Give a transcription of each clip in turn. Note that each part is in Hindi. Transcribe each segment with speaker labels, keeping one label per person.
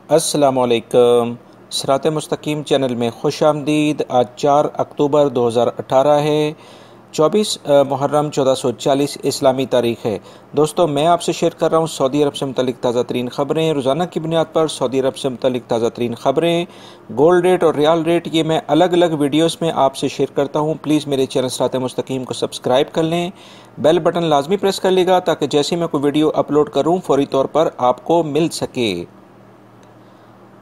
Speaker 1: अस्सलामुअलैकुम। सिरात मुस्तकीम चैनल में खुश आमदीद। आज 4 अक्टूबर 2018 है। 24 मुहर्रम 1440 इस्लामी तारीख़ है। दोस्तों, मैं आपसे शेयर कर रहा हूँ सऊदी अरब से मुतल्लिक ताज़ा तरीन ख़बरें। रोज़ाना की बुनियाद पर सऊदी अरब से मुतल्लिक ताज़ा तरीन ख़बरें, गोल्ड रेट और रियाल रेट, ये मैं अलग अलग वीडियोस में आपसे शेयर करता हूँ। प्लीज़ मेरे चैनल सिरात मुस्तकीम को सब्सक्राइब कर लें, बेल बटन लाजमी प्रेस कर लेगा ताकि जैसे मैं कोई वीडियो अपलोड करूँ फ़ौरी तौर पर आपको मिल सके।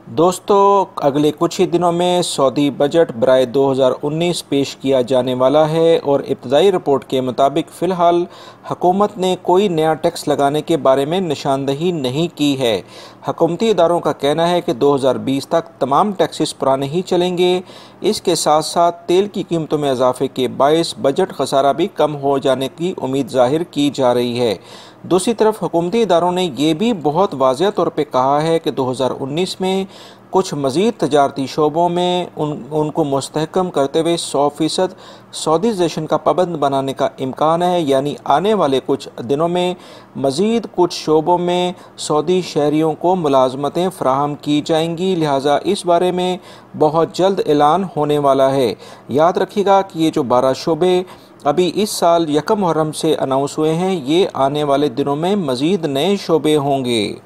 Speaker 1: दोस्तों, अगले कुछ ही दिनों में सऊदी बजट बराए 2019 पेश किया जाने वाला है और इब्तदाई रिपोर्ट के मुताबिक फ़िलहाल हुकूमत ने कोई नया टैक्स लगाने के बारे में निशानदही नहीं की है। हुकूमती इदारों का कहना है कि 2020 तक तमाम टैक्सेस पुराने ही चलेंगे। इसके साथ साथ तेल की कीमतों में इजाफे के बायस बजट खसारा भी कम हो जाने की उम्मीद जाहिर की जा रही है। दूसरी तरफ हुकूमती इदारों ने यह भी बहुत वाज़ेह तौर पर कहा है कि 2019 में कुछ मज़ीद तजारती शोबों में उनको मुस्तहकम करते हुए 100% सऊदीज़ेशन का पाबंद बनाने का इम्कान है। यानी आने वाले कुछ दिनों में मज़ीद कुछ शोबों में सऊदी शहरियों को मुलाजमतें फ़राहम की जाएंगी। लिहाजा इस बारे में बहुत जल्द ऐलान होने वाला है। याद रखिएगा कि ये जो 12 शोबे अभी इस साल 1 मुहर्रम से अनाउंस हुए हैं, ये आने वाले दिनों में मज़ीद नए शोबे होंगे।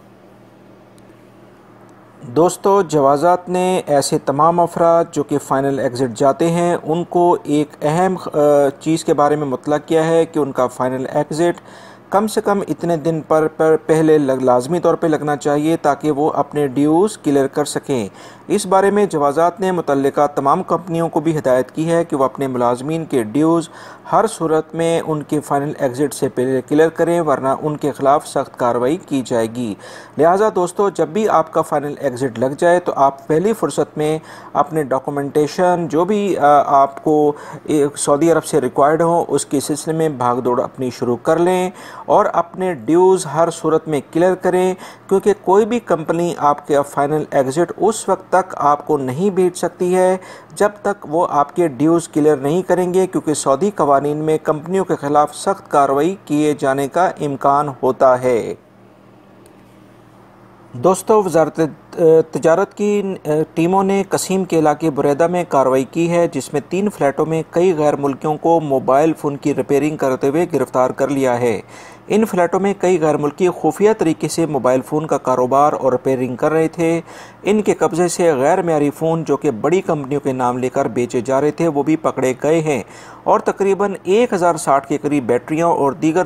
Speaker 1: दोस्तों, जवाज़ात ने ऐसे तमाम अफराद जो कि फ़ाइनल एग्ज़िट जाते हैं उनको एक अहम चीज़ के बारे में मुतला किया है कि उनका फ़ाइनल एग्ज़िट कम से कम इतने दिन पर पहले लाजमी तौर पे लगना चाहिए ताकि वो अपने ड्यूज़ क्लियर कर सकें। इस बारे में जवाज़ात ने मुतल्लिका तमाम कंपनियों को भी हिदायत की है कि वह अपने मुलाजमीन के ड्यूज़ हर सूरत में उनके फ़ाइनल एग्ज़िट से पहले क्लियर करें, वरना उनके ख़िलाफ़ सख्त कार्रवाई की जाएगी। लिहाजा दोस्तों, जब भी आपका फ़ाइनल एग्ज़िट लग जाए तो आप पहली फ़ुर्सत में अपने डॉक्यूमेंटेशन जो भी आपको सऊदी अरब से रिक्वायर्ड हो उसके सिलसिले में भाग दौड़ अपनी शुरू कर लें और अपने ड्यूज़ हर सूरत में क्लियर करें, क्योंकि कोई भी कंपनी आपके फ़ाइनल एग्ज़िट उस वक्त तक आपको नहीं भेज सकती है जब तक वो आपके ड्यूज़ क्लियर नहीं करेंगे, क्योंकि सऊदी कवानीन में कंपनियों के ख़िलाफ़ सख्त कार्रवाई किए जाने का इम्कान होता है। दोस्तों, वज़ारत तजारत की टीमों ने कसीम के इलाके बुरैदा में कार्रवाई की है, जिसमें 3 फ्लैटों में कई गैर मुल्कियों को मोबाइल फ़ोन की रिपेयरिंग करते हुए गिरफ़्तार कर लिया है। इन फ्लैटों में कई गैर मुल्की खुफिया तरीके से मोबाइल फ़ोन का कारोबार और रिपेयरिंग कर रहे थे। इनके कब्ज़े से गैर मेयारी फ़ोन जो कि बड़ी कंपनियों के नाम लेकर बेचे जा रहे थे वो भी पकड़े गए हैं और तकरीबन 1060 के करीब बैटरियाँ और दीगर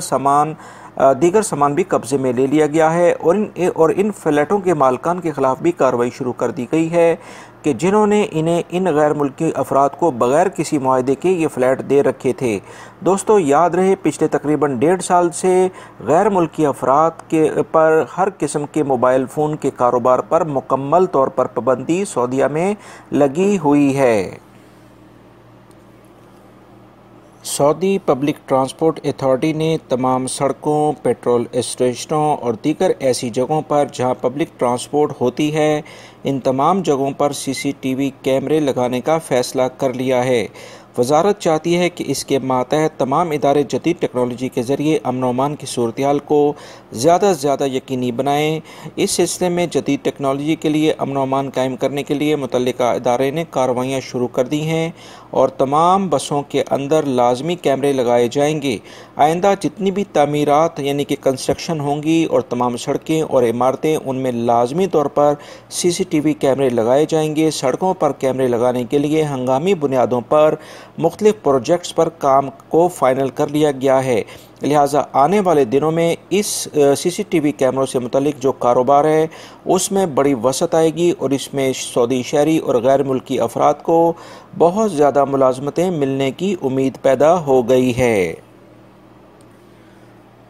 Speaker 1: सामान भी कब्ज़े में ले लिया गया है और इन फ्लैटों के मालिकान के ख़िलाफ़ भी कार्रवाई शुरू कर दी गई है कि जिन्होंने इन गैर मुल्की अफराद को बग़ैर किसी मुआहदे के ये फ़्लैट दे रखे थे। दोस्तों, याद रहे पिछले तकरीबन 1.5 साल से गैर मुल्की अफराद के पर हर किस्म के मोबाइल फ़ोन के कारोबार पर मुकम्मल तौर पर पाबंदी सऊदीया में लगी हुई है। सऊदी पब्लिक ट्रांसपोर्ट अथॉरिटी ने तमाम सड़कों, पेट्रोल स्टेशनों और दीगर ऐसी जगहों पर जहां पब्लिक ट्रांसपोर्ट होती है, इन तमाम जगहों पर CCTV कैमरे लगाने का फ़ैसला कर लिया है। वजारत चाहती है कि इसके मातहत तमाम इदारे जदीद टेक्नोलॉजी के ज़रिए अमन व अमान की सूरत हाल को ज़्यादा से ज़्यादा यकीनी बनाएँ। इस सिलसिले में जदीद टेक्नोलॉजी के लिए अमन व अमान कायम करने के लिए मुतल्लिका इदारे ने कार्रवाइयाँ शुरू कर दी हैं और तमाम बसों के अंदर लाजमी कैमरे लगाए जाएंगे। आइंदा जितनी भी तामीरात यानी कि कंस्ट्रक्शन होंगी और तमाम सड़कें और इमारतें, उनमें लाजमी तौर पर CCTV कैमरे लगाए जाएंगे। सड़कों पर कैमरे लगाने के लिए हंगामी बुनियादों पर मुख्तलिफ प्रोजेक्ट्स पर काम को फाइनल कर लिया गया है। लिहाजा आने वाले दिनों में इस CCTV कैमरों से मुतल्लिक जो कारोबार है उसमें बड़ी वसअत आएगी और इसमें सऊदी शहरी और गैर मुल्की अफराद को बहुत ज़्यादा मुलाजमतें मिलने की उम्मीद पैदा हो गई है।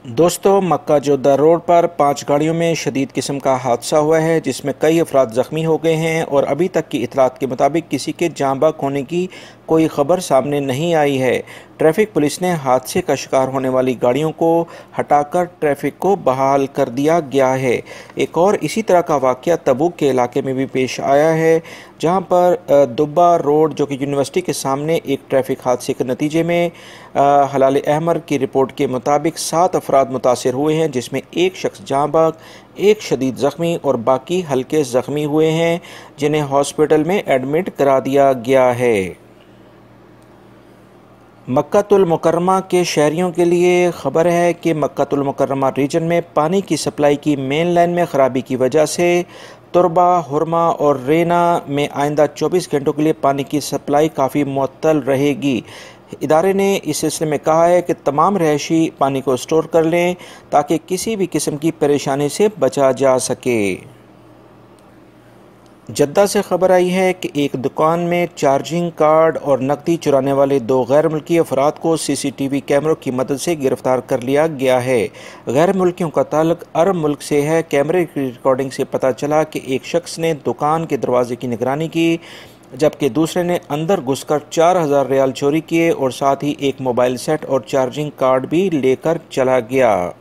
Speaker 1: दोस्तों, मक्का जोधा रोड पर 5 गाड़ियों में शदीद किस्म का हादसा हुआ है, जिसमें कई अफराद ज़ख्मी हो गए हैं और अभी तक की इतलात के मुताबिक किसी के जाँ बहक होने की कोई ख़बर सामने नहीं आई है। ट्रैफिक पुलिस ने हादसे का शिकार होने वाली गाड़ियों को हटाकर ट्रैफिक को बहाल कर दिया गया है। एक और इसी तरह का वाक़या तबूक के इलाके में भी पेश आया है, जहां पर दुब्बा रोड जो कि यूनिवर्सिटी के सामने एक ट्रैफिक हादसे के नतीजे में हलाल अहमर की रिपोर्ट के मुताबिक 7 अफराद अफराद मुतासर हुए हैं, जिसमें एक शख्स जाँ बहक, एक शदीद ज़ख्मी और बाकी हल्के ज़ख्मी हुए हैं, जिन्हें हॉस्पिटल में एडमिट करा दिया गया है। मक्कातुल मुकर्रमा के शहरियों के लिए खबर है कि मक्कातुल मुकर्रमा रीजन में पानी की सप्लाई की मेन लाइन में ख़राबी की वजह से तुरबा, हुरमा और रेना में आइंदा 24 घंटों के लिए पानी की सप्लाई काफ़ी मुअत्तल रहेगी। इदारे ने इस सिलसिले में कहा है कि तमाम रहायशी पानी को स्टोर कर लें ताकि किसी भी किस्म की परेशानी से बचा जा सके। जद्दा से खबर आई है कि एक दुकान में चार्जिंग कार्ड और नकदी चुराने वाले 2 गैर मुल्की अफराद को CCTV कैमरों की मदद से गिरफ्तार कर लिया गया है। गैर मुल्कियों का ताल्लुक अरब मुल्क से है। कैमरे की रिकॉर्डिंग से पता चला कि एक शख्स ने दुकान के दरवाजे की निगरानी की, जबकि दूसरे ने अंदर घुसकर 4000 रियाल चोरी किए और साथ ही एक मोबाइल सेट और चार्जिंग कार्ड भी लेकर चला गया।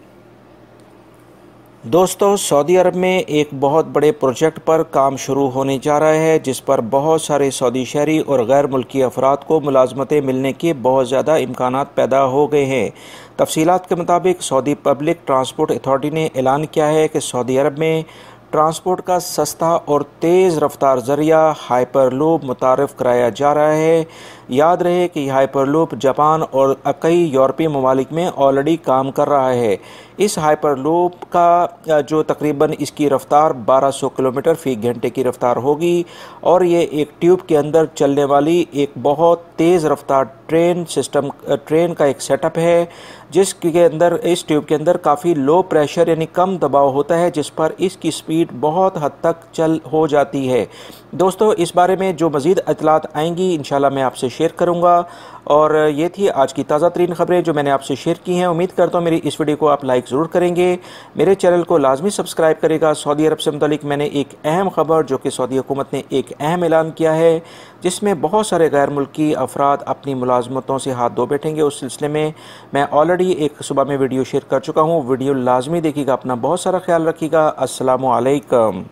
Speaker 1: दोस्तों, सऊदी अरब में एक बहुत बड़े प्रोजेक्ट पर काम शुरू होने जा रहा है, जिस पर बहुत सारे सऊदी शहरी और गैर मुल्की अफराद को मुलाजमतें मिलने के बहुत ज़्यादा इम्कानात पैदा हो गए हैं। तफसीलात के मुताबिक सऊदी पब्लिक ट्रांसपोर्ट अथॉरिटी ने ऐलान किया है कि सऊदी अरब में ट्रांसपोर्ट का सस्ता और तेज़ रफ्तार ज़रिया हाइपरलूप मुतारफ़ कराया जा रहा है। याद रहे कि हाइपरलूप जापान और कई यूरोपीय ममालिक में ऑलरेडी काम कर रहा है। इस हाइपरलूप का जो तकरीबन इसकी रफ्तार 1200 किलोमीटर फ़ी घंटे की रफ्तार होगी और ये एक ट्यूब के अंदर चलने वाली एक बहुत तेज़ रफ्तार ट्रेन का एक सेटअप है, जिसके अंदर इस ट्यूब के अंदर काफ़ी लो प्रेशर यानी कम दबाव होता है, जिस पर इसकी स्पीड बहुत हद तक हो जाती है। दोस्तों, इस बारे में जो मज़ीद इतलात आएंगी इंशाल्लाह मैं आपसे शेयर करूंगा। और ये थी आज की ताज़ा तरीन खबरें जो मैंने आपसे शेयर की हैं। उम्मीद करता हूँ मेरी इस वीडियो को आप लाइक ज़रूर करेंगे, मेरे चैनल को लाजमी सब्सक्राइब करेगा। सऊदी अरब से मुतालिक मैंने एक अहम खबर जो कि सऊदी हुकूमत ने एक अहम ऐलान किया है, जिसमें बहुत सारे गैर मुल्की अफराद अपनी मुलाजमतों से हाथ धो बैठेंगे। उस सिलसिले में मैं ऑलरेडी एक सुबह में वीडियो शेयर कर चुका हूँ। वीडियो लाजमी देखिएगा, अपना बहुत सारा ख्याल रखिएगा। अस्सलामु अलैकुम।